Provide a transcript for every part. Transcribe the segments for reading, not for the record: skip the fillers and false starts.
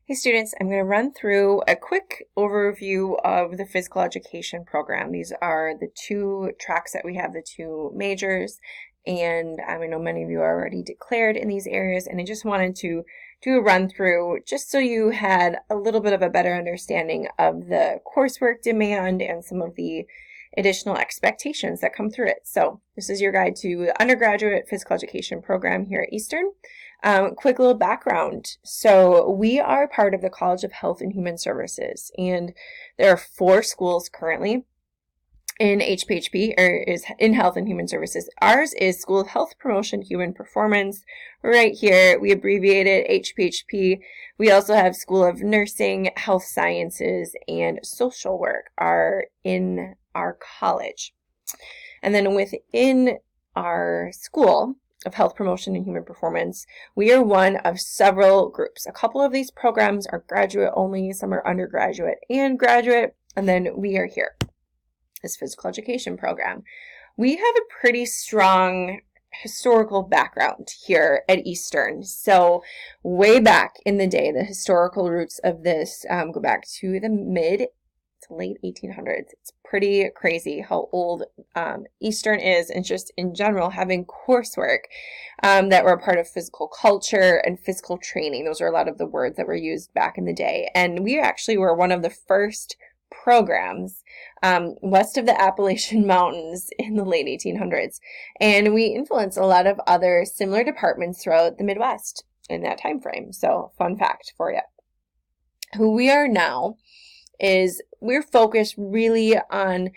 Hey students, I'm going to run through a quick overview of the physical education program. These are the two tracks that we have, the two majors, and I know many of you are already declared in these areas, and I just wanted to do a run through just so you had a little bit of a better understanding of the coursework demand and some of the additional expectations that come through it. So this is your guide to the undergraduate physical education program here at Eastern. Quick little background. So we are part of the College of Health and Human Services, and there are 4 schools currently in HPHP, or is in Health and Human Services. Ours is School of Health Promotion Human Performance. Right here, we abbreviate it HPHP. We also have School of Nursing, Health Sciences, and Social Work are in our college. And then within our school of Health Promotion and Human Performance, we are one of several groups. A couple of these programs are graduate only, some are undergraduate and graduate, and then we are here, this physical education program. We have a pretty strong historical background here at Eastern. So way back in the day, the historical roots of this go back to the mid to late 1800s. It's pretty crazy how old Eastern is, and just in general having coursework that were a part of physical culture and physical training. Those are a lot of the words that were used back in the day. And we actually were one of the first programs west of the Appalachian Mountains in the late 1800s. And we influenced a lot of other similar departments throughout the Midwest in that time frame. So fun fact for you. Who we are now is we're focused really on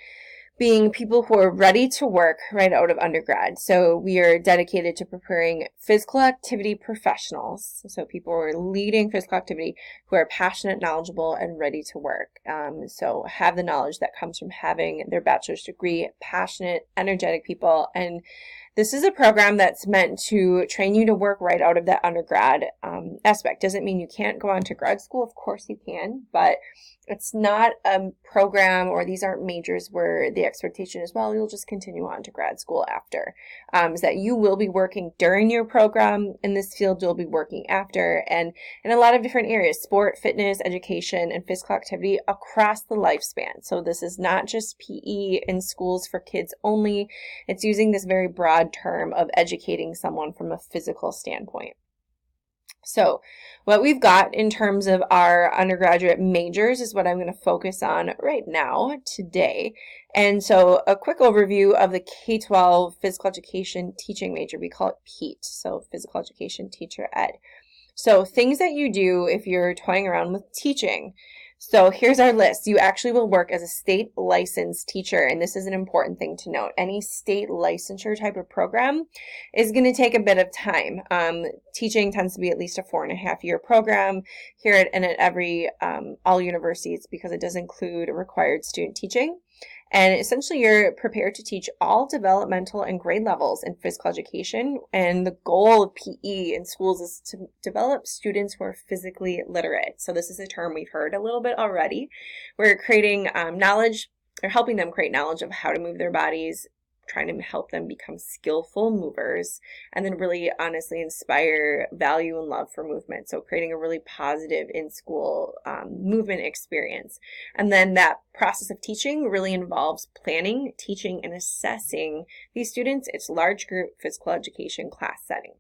being people who are ready to work right out of undergrad. So we are dedicated to preparing physical activity professionals. So people who are leading physical activity who are passionate, knowledgeable, and ready to work. So have the knowledge that comes from having their bachelor's degree, passionate, energetic people. And this is a program that's meant to train you to work right out of that undergrad aspect. Doesn't mean you can't go on to grad school. Of course you can, but it's not a program, or these aren't majors where the expectation is, well, you'll just continue on to grad school after. Is that you will be working during your program in this field, you'll be working after, and in a lot of different areas, sport, fitness, education, and physical activity across the lifespan. So this is not just PE in schools for kids only. It's using this very broad term of educating someone from a physical standpoint. So what we've got in terms of our undergraduate majors is what I'm going to focus on right now today. And so a quick overview of the K-12 physical education teaching major. We call it PHED, so physical education teacher ed. So things that you do if you're toying around with teaching. So here's our list. You actually will work as a state licensed teacher, and this is an important thing to note. Any state licensure type of program is going to take a bit of time. Teaching tends to be at least a 4.5-year program here at every all universities, because it does include required student teaching. And essentially, you're prepared to teach all developmental and grade levels in physical education. And the goal of PE in schools is to develop students who are physically literate. So this is a term we've heard a little bit already. We're creating knowledge, or helping them create knowledge of how to move their bodies, trying to help them become skillful movers, and then really honestly inspire value and love for movement. So creating a really positive in-school movement experience. And then that process of teaching really involves planning, teaching, and assessing these students. It's large group physical education class setting.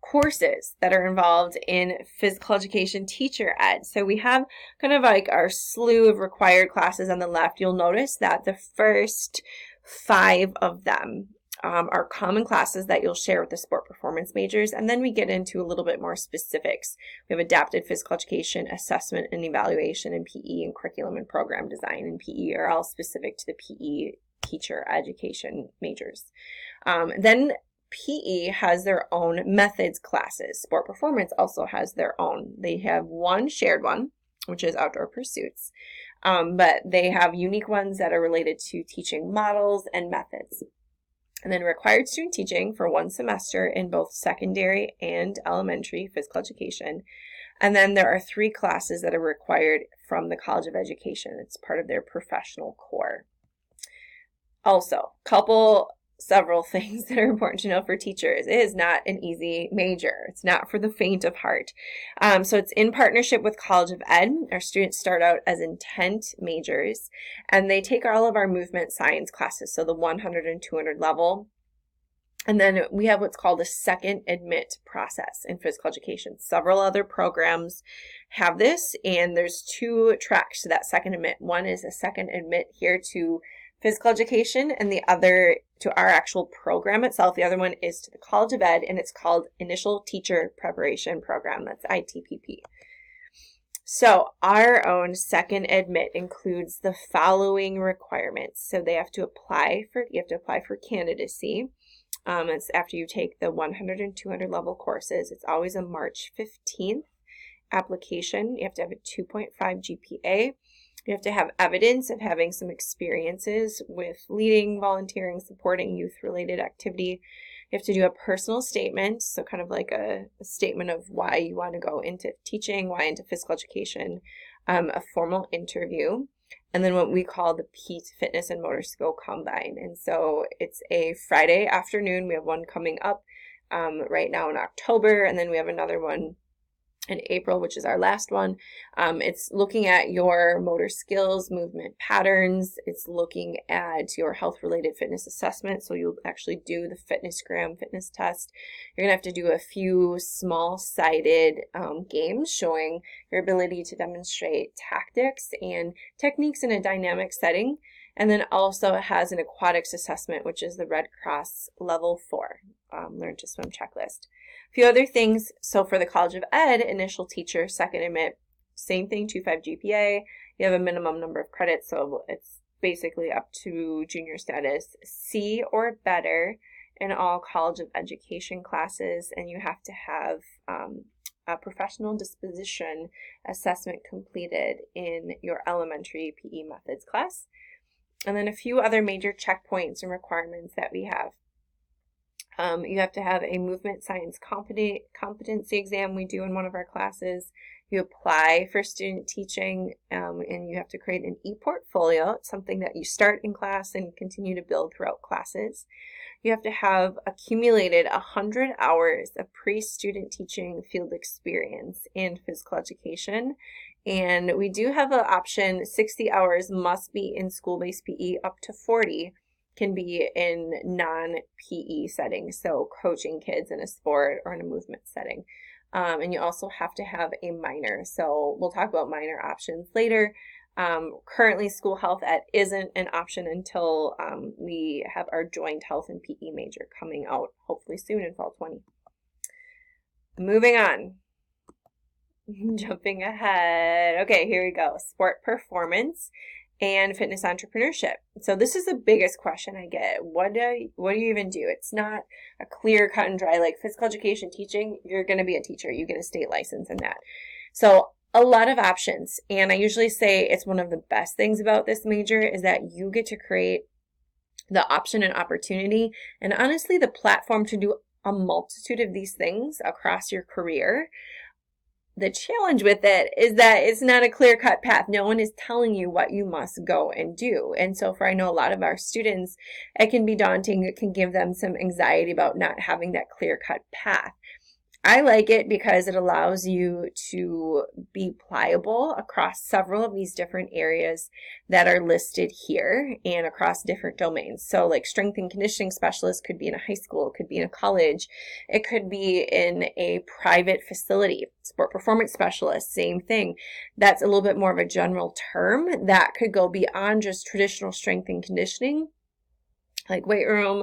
Courses that are involved in physical education teacher ed. So we have kind of like our slew of required classes on the left. You'll notice that the first 5 of them are common classes that you'll share with the sport performance majors, and then we get into a little bit more specifics. We have adapted physical education, assessment and evaluation, and PE, and curriculum and program design and PE are all specific to the PE teacher education majors. Then PE has their own methods classes. Sport performance also has their own. They have one shared one, which is outdoor pursuits. But they have unique ones that are related to teaching models and methods. And then required student teaching for 1 semester in both secondary and elementary physical education. And then there are 3 classes that are required from the College of Education. It's part of their professional core. Also, couple several things that are important to know for teachers. It is not an easy major. It's not for the faint of heart. So it's in partnership with College of Ed. Our students start out as intent majors, and they take all of our movement science classes, so the 100 and 200 level. And then we have what's called a second admit process in physical education. Several other programs have this, and there's 2 tracks to that second admit. One is a second admit here to physical education, and the other to our actual program itself. The other one is to the College of Ed, and it's called Initial Teacher Preparation Program. That's ITPP. So our own second admit includes the following requirements. So you have to apply for candidacy. It's after you take the 100 and 200 level courses. It's always a March 15th application. You have to have a 2.5 GPA. You have to have evidence of having some experiences with leading, volunteering, supporting youth-related activity. You have to do a personal statement, so kind of like a statement of why you want to go into teaching, why into physical education, a formal interview, and then what we call the PHED, Fitness and Motor Skill Combine. And so it's a Friday afternoon. We have one coming up right now in October, and then we have another one in April, which is our last one. It's looking at your motor skills, movement patterns. It's looking at your health-related fitness assessment. So you'll actually do the fitnessgram fitness test. You're going to have to do a few small-sided games showing your ability to demonstrate tactics and techniques in a dynamic setting. And then also it has an aquatics assessment, which is the Red Cross Level 4, Learn to Swim checklist. A few other things. So for the College of Ed, initial teacher, second admit, same thing, 2.5 GPA. You have a minimum number of credits, so it's basically up to junior status, C or better in all College of Education classes, and you have to have a professional disposition assessment completed in your elementary PE methods class. And then a few other major checkpoints and requirements that we have. You have to have a movement science competency exam we do in one of our classes. You apply for student teaching, and you have to create an e-portfolio. It's something that you start in class and continue to build throughout classes. You have to have accumulated 100 hours of pre-student teaching field experience in physical education. And we do have an option, 60 hours must be in school-based PE, up to 40 can be in non-PE settings, so coaching kids in a sport or in a movement setting. And you also have to have a minor. So we'll talk about minor options later. Currently, school health ed isn't an option until we have our joint health and PE major coming out hopefully soon in fall 20. Moving on. Jumping ahead. Okay, here we go. Sport performance and fitness entrepreneurship. So this is the biggest question I get. What do you even do? It's not a clear cut and dry, like physical education teaching, you're going to be a teacher. You get a state license in that. So a lot of options. And I usually say it's one of the best things about this major is that you get to create the option and opportunity and honestly the platform to do a multitude of these things across your career. The challenge with it is that it's not a clear-cut path. No one is telling you what you must go and do. And so I know a lot of our students, it can be daunting. It can give them some anxiety about not having that clear-cut path. I like it because it allows you to be pliable across several of these different areas that are listed here and across different domains. So like strength and conditioning specialist could be in a high school, it could be in a college, it could be in a private facility. Sport performance specialist, same thing. That's a little bit more of a general term that could go beyond just traditional strength and conditioning, like weight room,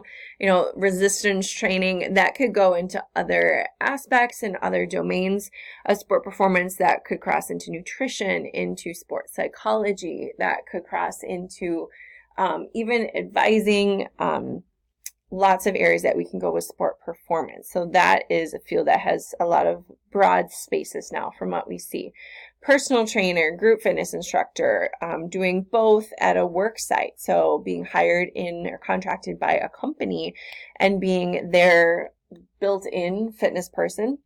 resistance training. That could go into other aspects and other domains of sport performance that could cross into nutrition, into sports psychology, that could cross into even advising, lots of areas that we can go with sport performance. So that is a field that has a lot of broad spaces now from what we see. Personal trainer, group fitness instructor, doing both at a work site. So being hired in or contracted by a company and being their built-in fitness person.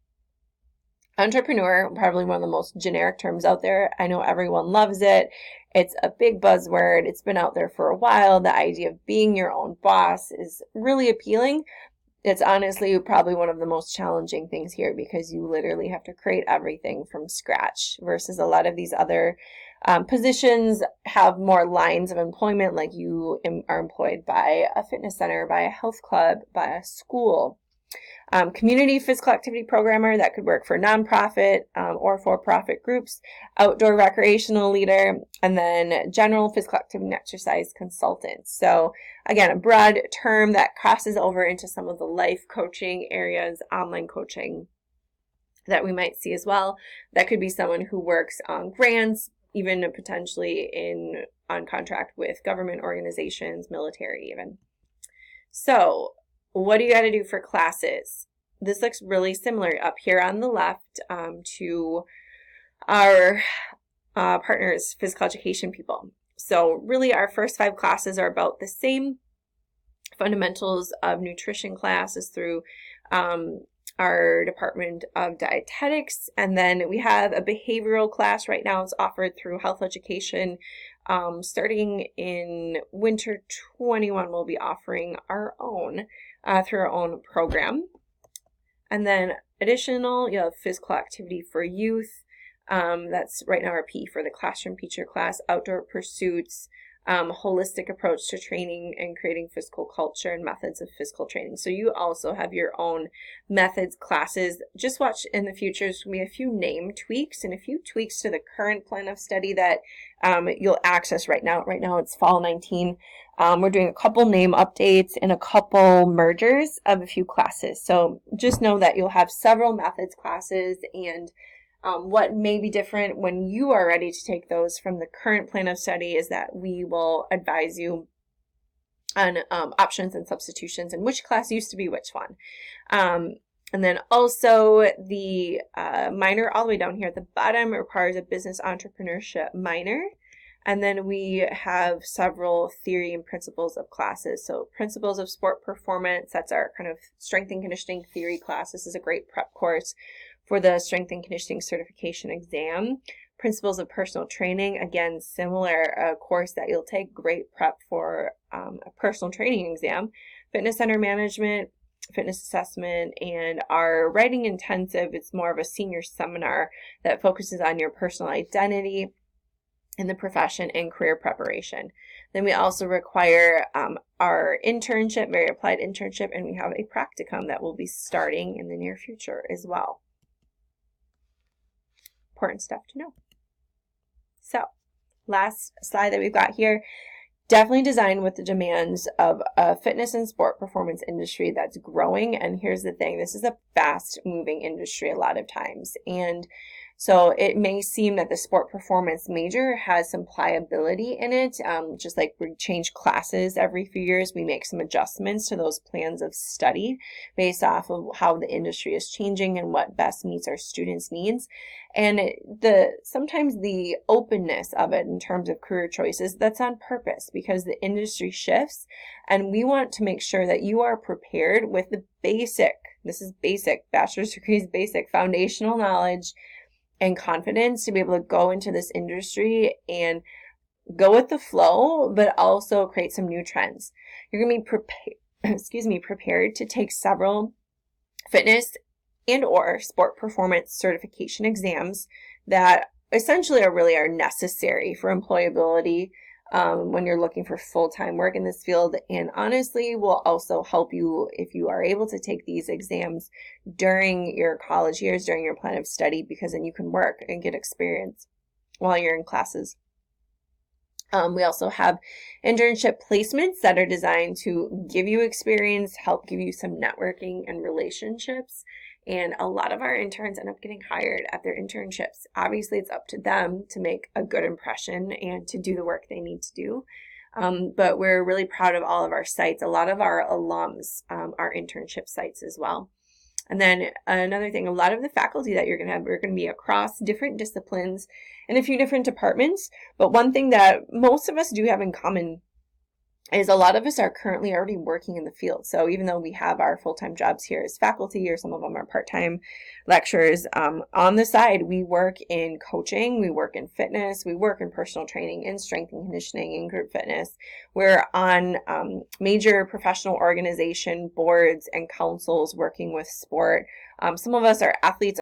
Entrepreneur, probably one of the most generic terms out there. I know everyone loves it. It's a big buzzword. It's been out there for a while. The idea of being your own boss is really appealing. It's honestly probably one of the most challenging things here because you literally have to create everything from scratch versus a lot of these other positions have more lines of employment, like you are employed by a fitness center, by a health club, by a school. Community physical activity programmer, that could work for nonprofit or for-profit groups, outdoor recreational leader, and then general physical activity and exercise consultant. So again, a broad term that crosses over into some of the life coaching areas, online coaching that we might see as well. That could be someone who works on grants, even potentially on contract with government organizations, military even. So what do you got to do for classes? This looks really similar up here on the left to our partners, physical education people. So really our first 5 classes are about the same. Fundamentals of nutrition class is through our Department of Dietetics, and then we have a behavioral class right now. It's offered through health education. Starting in winter 21, we'll be offering our own through our own program. And then additional, you have physical activity for youth. That's right now our P for the classroom teacher class, outdoor pursuits, holistic approach to training and creating physical culture and methods of physical training. So you also have your own methods classes. Just watch in the future, there's going to be a few name tweaks and a few tweaks to the current plan of study that you'll access right now. Right now it's fall 19. We're doing a couple name updates and a couple mergers of a few classes. So just know that you'll have several methods classes, and what may be different when you are ready to take those from the current plan of study is that we will advise you on options and substitutions and which class used to be which one. And then also the minor all the way down here at the bottom requires a business entrepreneurship minor. And then we have several theory and principles of classes. So principles of sport performance, that's our kind of strength and conditioning theory class. This is a great prep course for the strength and conditioning certification exam. Principles of personal training, again, similar course that you'll take, great prep for a personal training exam. Fitness center management, fitness assessment, and our writing intensive, it's more of a senior seminar that focuses on your personal identity in the profession and career preparation. Then we also require our internship, very applied internship, and we have a practicum that will be starting in the near future as well. Important stuff to know. So, last slide that we've got here, definitely designed with the demands of a fitness and sport performance industry that's growing. And here's the thing, this is a fast moving industry a lot of times. And so it may seem that the sport performance major has some pliability in it. Just like we change classes every few years, we make some adjustments to those plans of study based off of how the industry is changing and what best meets our students' needs. And sometimes the openness of it in terms of career choices, that's on purpose because the industry shifts, and we want to make sure that you are prepared with the basic, this is basic, bachelor's degrees, basic foundational knowledge and confidence to be able to go into this industry and go with the flow, but also create some new trends. You're going to be prepared to take several fitness and or sport performance certification exams that essentially are necessary for employability when you're looking for full-time work in this field, and honestly will also help you if you are able to take these exams during your college years, during your plan of study, because then you can work and get experience while you're in classes. We also have internship placements that are designed to give you experience, help give you some networking and relationships. And a lot of our interns end up getting hired at their internships. Obviously, it's up to them to make a good impression and to do the work they need to do. But we're really proud of all of our sites. A lot of our alums are internship sites as well. And then another thing, a lot of the faculty that you're going to have are going to be across different disciplines in a few different departments. But one thing that most of us do have in common is a lot of us are currently already working in the field. So even though we have our full-time jobs here as faculty, or some of them are part-time lecturers, on the side, we work in coaching, we work in fitness, we work in personal training, in strength and conditioning, in group fitness. We're on major professional organization boards and councils working with sport. Some of us are athletes